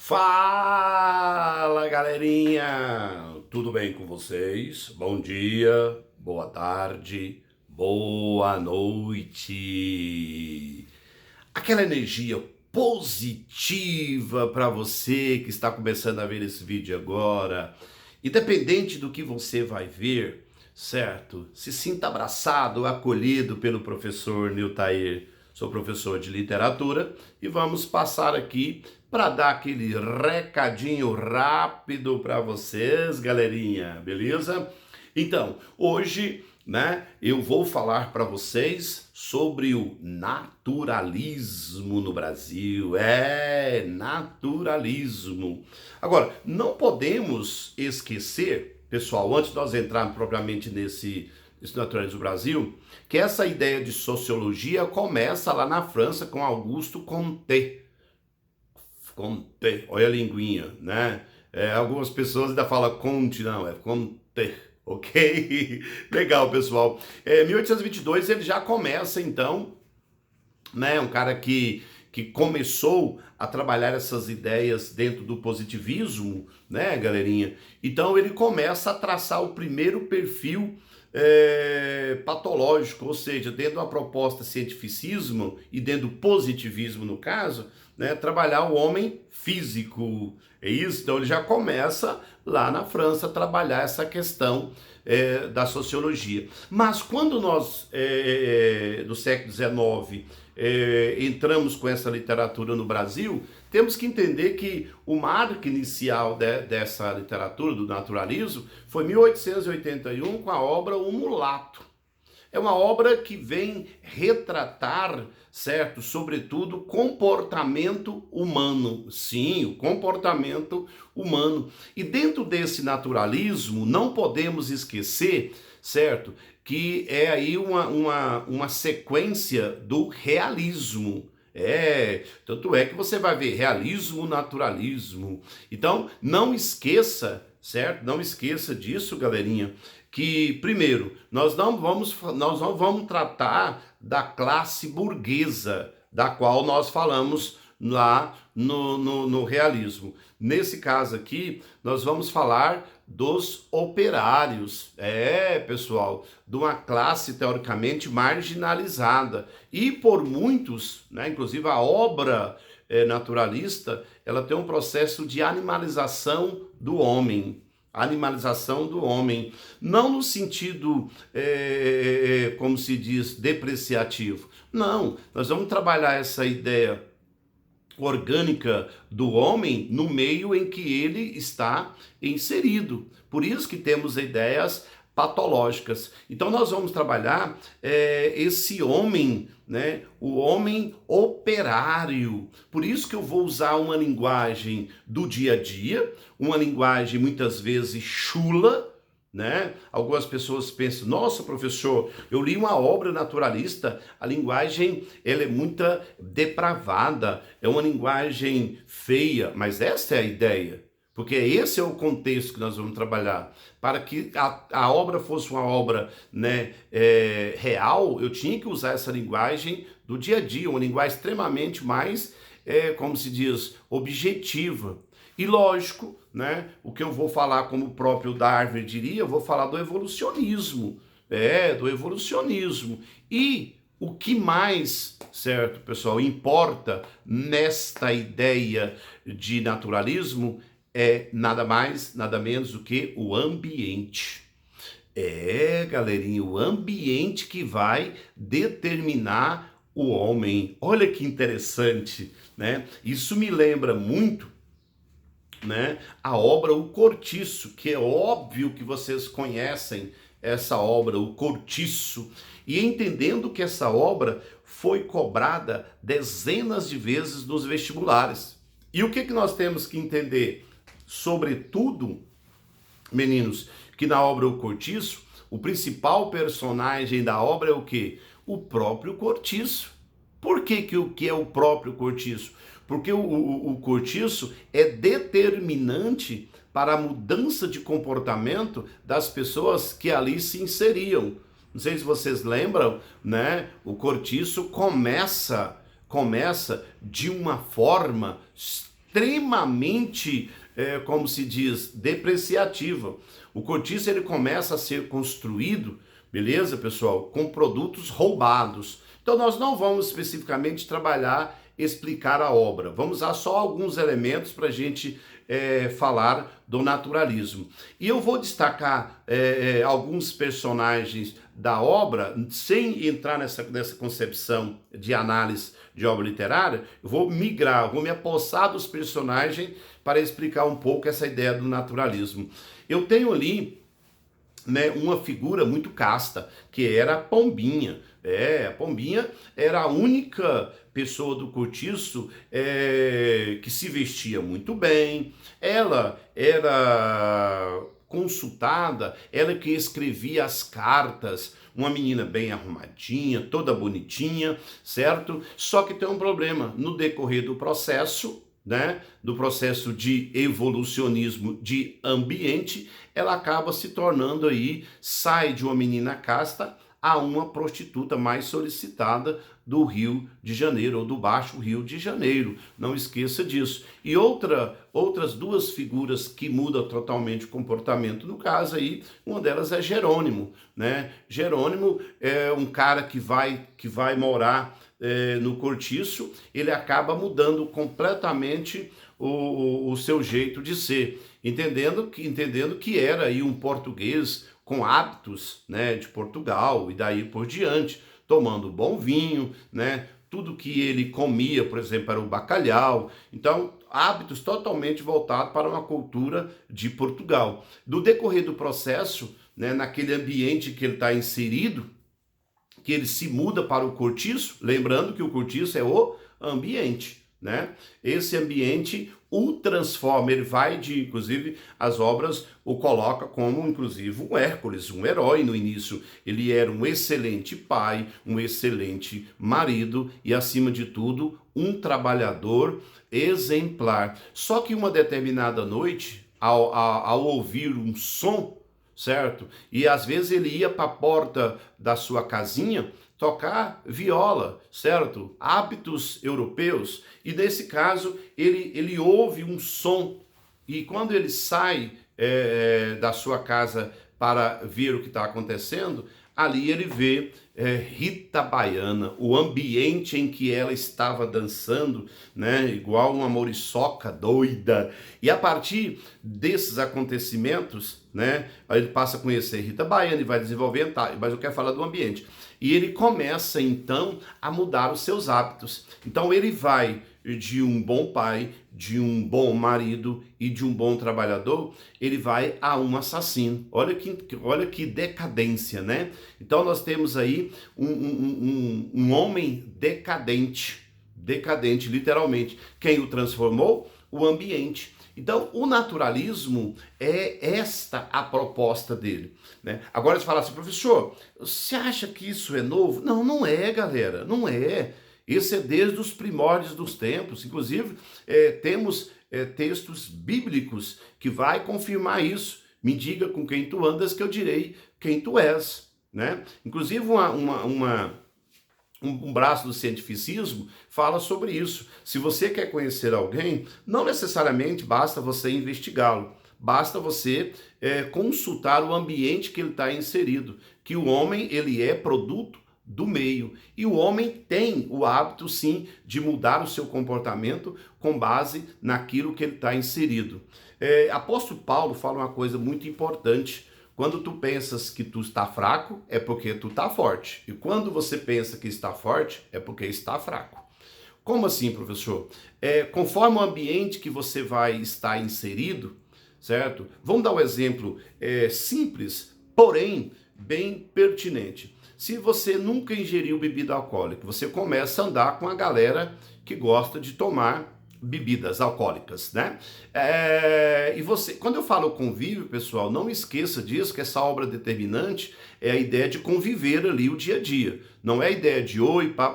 Fala, galerinha! Tudo bem com vocês? Bom dia, boa tarde, boa noite. Aquela energia positiva para você que está começando a ver esse vídeo agora. Independente do que você vai ver, certo? Se sinta abraçado, acolhido pelo professor Niltair. Sou professor de literatura e vamos passar aqui para dar aquele recadinho rápido para vocês, galerinha, beleza? Então, hoje, eu vou falar para vocês sobre o naturalismo no Brasil. Naturalismo. Agora, não podemos esquecer, pessoal, antes de nós entrarmos propriamente nesse naturalismo do Brasil, que essa ideia de sociologia começa lá na França com Augusto Comte. Comte, olha a linguinha, né? Algumas pessoas ainda falam Conte, não, é Comte, ok? Legal, pessoal. 1822 ele já começa, então, né? Um cara que começou a trabalhar essas ideias dentro do positivismo, né, galerinha? Então ele começa a traçar o primeiro perfil patológico, ou seja, dentro de uma proposta cientificismo e dentro do positivismo, no caso, né, trabalhar o homem físico. É isso? Então ele já começa lá na França a trabalhar essa questão da sociologia. Mas quando nós, do século XIX, entramos com essa literatura no Brasil, temos que entender que o marco inicial dessa literatura, do naturalismo, foi 1881 com a obra O Mulato. É uma obra que vem retratar, certo, sobretudo, comportamento humano. Sim, o comportamento humano. E dentro desse naturalismo, não podemos esquecer, certo, que é aí uma sequência do realismo. Tanto é que você vai ver realismo, naturalismo. Então, não esqueça, certo? Não esqueça disso, galerinha, que, primeiro, nós não vamos tratar da classe burguesa, da qual nós falamos lá no realismo. Nesse caso aqui, nós vamos falar dos operários, pessoal, de uma classe teoricamente marginalizada. E por muitos, né, inclusive a obra naturalista, ela tem um processo de animalização do homem. Animalização do homem, não no sentido, como se diz, depreciativo. Não, nós vamos trabalhar essa ideia orgânica do homem no meio em que ele está inserido. Por isso que temos ideias patológicas. Então nós vamos trabalhar esse homem, né, o homem operário. Por isso que eu vou usar uma linguagem do dia a dia, uma linguagem muitas vezes chula, né? Algumas pessoas pensam, nossa, professor, eu li uma obra naturalista, a linguagem ela é muito depravada, é uma linguagem feia, mas essa é a ideia, porque esse é o contexto que nós vamos trabalhar. Para que a obra fosse uma obra, né, real, eu tinha que usar essa linguagem do dia a dia, uma linguagem extremamente mais, como se diz, objetiva. E lógico, né, o que eu vou falar, como o próprio Darwin diria, eu vou falar do evolucionismo. Do evolucionismo. E o que mais, certo, pessoal, importa nesta ideia de naturalismo é nada mais, nada menos do que o ambiente. Galerinha, o ambiente que vai determinar o homem. Olha que interessante, né? Isso me lembra muito, né, a obra O Cortiço, que é óbvio que vocês conhecem essa obra, O Cortiço, e entendendo que essa obra foi cobrada dezenas de vezes nos vestibulares. E o que nós temos que entender? Sobretudo, meninos, que na obra O Cortiço, o principal personagem da obra é o quê? O próprio Cortiço. Por que o que é o próprio Cortiço? Porque o cortiço é determinante para a mudança de comportamento das pessoas que ali se inseriam. Não sei se vocês lembram, né? O cortiço começa de uma forma extremamente, como se diz, depreciativa. O cortiço ele começa a ser construído, beleza, pessoal, com produtos roubados. Então nós não vamos especificamente explicar a obra. Vamos usar só alguns elementos para a gente falar do naturalismo. E eu vou destacar alguns personagens da obra, sem entrar nessa concepção de análise de obra literária. Eu vou me apossar dos personagens para explicar um pouco essa ideia do naturalismo. Eu tenho ali, né, uma figura muito casta, que era a Pombinha. A Pombinha era a única pessoa do cortiço que se vestia muito bem. Ela era consultada, ela que escrevia as cartas, uma menina bem arrumadinha, toda bonitinha, certo? Só que tem um problema, no decorrer do processo, né, do processo de evolucionismo de ambiente, ela acaba se tornando aí, sai de uma menina casta a uma prostituta mais solicitada do Rio de Janeiro, ou do Baixo Rio de Janeiro. Não esqueça disso. E outras duas figuras que mudam totalmente o comportamento no caso aí, uma delas é Jerônimo, né? Jerônimo é um cara que vai morar no cortiço, ele acaba mudando completamente o seu jeito de ser, entendendo que era aí um português com hábitos, né, de Portugal e daí por diante, tomando bom vinho, né, tudo que ele comia, por exemplo, era o bacalhau. Então, hábitos totalmente voltados para uma cultura de Portugal. Do decorrer do processo, né, naquele ambiente que ele está inserido, que ele se muda para o cortiço, lembrando que o cortiço é o ambiente, né? Esse ambiente o transforma, ele vai inclusive, as obras o coloca como, inclusive, um Hércules, um herói no início. Ele era um excelente pai, um excelente marido e, acima de tudo, um trabalhador exemplar. Só que uma determinada noite, ao ouvir um som, certo? E às vezes ele ia para a porta da sua casinha tocar viola, certo? Hábitos europeus. E nesse caso, ele ouve um som. E quando ele sai da sua casa para ver o que está acontecendo, ali ele vê Rita Baiana, o ambiente em que ela estava dançando, né, igual uma muriçoca doida. E a partir desses acontecimentos, né, ele passa a conhecer Rita Baiana e vai desenvolvendo, tá, mas eu quero falar do ambiente. E ele começa então a mudar os seus hábitos. Então ele vai de um bom pai, de um bom marido e de um bom trabalhador, ele vai a um assassino. Olha que decadência, né? Então nós temos aí um homem decadente, literalmente. Quem o transformou? O ambiente. Então, o naturalismo é esta a proposta dele, né? Agora você fala assim, professor, você acha que isso é novo? Não, não é, galera, não é. Esse é desde os primórdios dos tempos. Inclusive, temos textos bíblicos que vai confirmar isso. Me diga com quem tu andas que eu direi quem tu és, né? Inclusive, um braço do cientificismo fala sobre isso. Se você quer conhecer alguém, não necessariamente basta você investigá-lo. Basta você consultar o ambiente que ele está inserido. Que o homem, ele é produto do meio. E o homem tem o hábito, sim, de mudar o seu comportamento com base naquilo que ele está inserido. Apóstolo Paulo fala uma coisa muito importante. Quando tu pensas que tu está fraco, é porque tu está forte. E quando você pensa que está forte, é porque está fraco. Como assim, professor? Conforme o ambiente que você vai estar inserido, certo? Vamos dar um exemplo simples, porém bem pertinente. Se você nunca ingeriu bebida alcoólica, você começa a andar com a galera que gosta de tomar bebidas alcoólicas, né? E você, quando eu falo convívio, pessoal, não esqueça disso, que essa obra determinante é a ideia de conviver ali o dia a dia. Não é a ideia de oi, pá,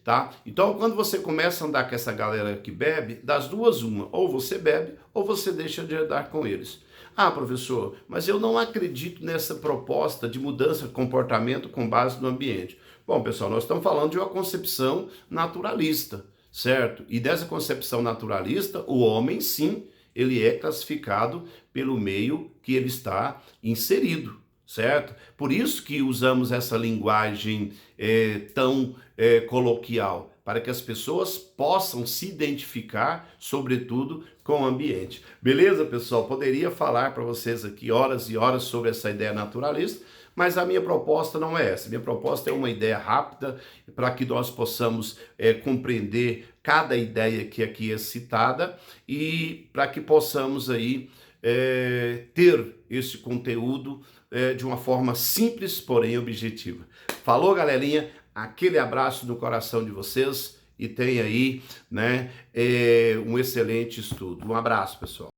tá? Então, quando você começa a andar com essa galera que bebe, das duas uma, ou você bebe, ou você deixa de andar com eles. Ah, professor, mas eu não acredito nessa proposta de mudança de comportamento com base no ambiente. Bom, pessoal, nós estamos falando de uma concepção naturalista, certo? E dessa concepção naturalista, o homem, sim, ele é classificado pelo meio que ele está inserido, certo? Por isso que usamos essa linguagem tão coloquial, para que as pessoas possam se identificar, sobretudo, com o ambiente. Beleza, pessoal? Poderia falar para vocês aqui horas e horas sobre essa ideia naturalista, mas a minha proposta não é essa. Minha proposta é uma ideia rápida para que nós possamos compreender cada ideia que aqui é citada e para que possamos aí ter esse conteúdo de uma forma simples, porém objetiva. Falou, galerinha? Aquele abraço no coração de vocês e tenha aí, né, um excelente estudo. Um abraço, pessoal.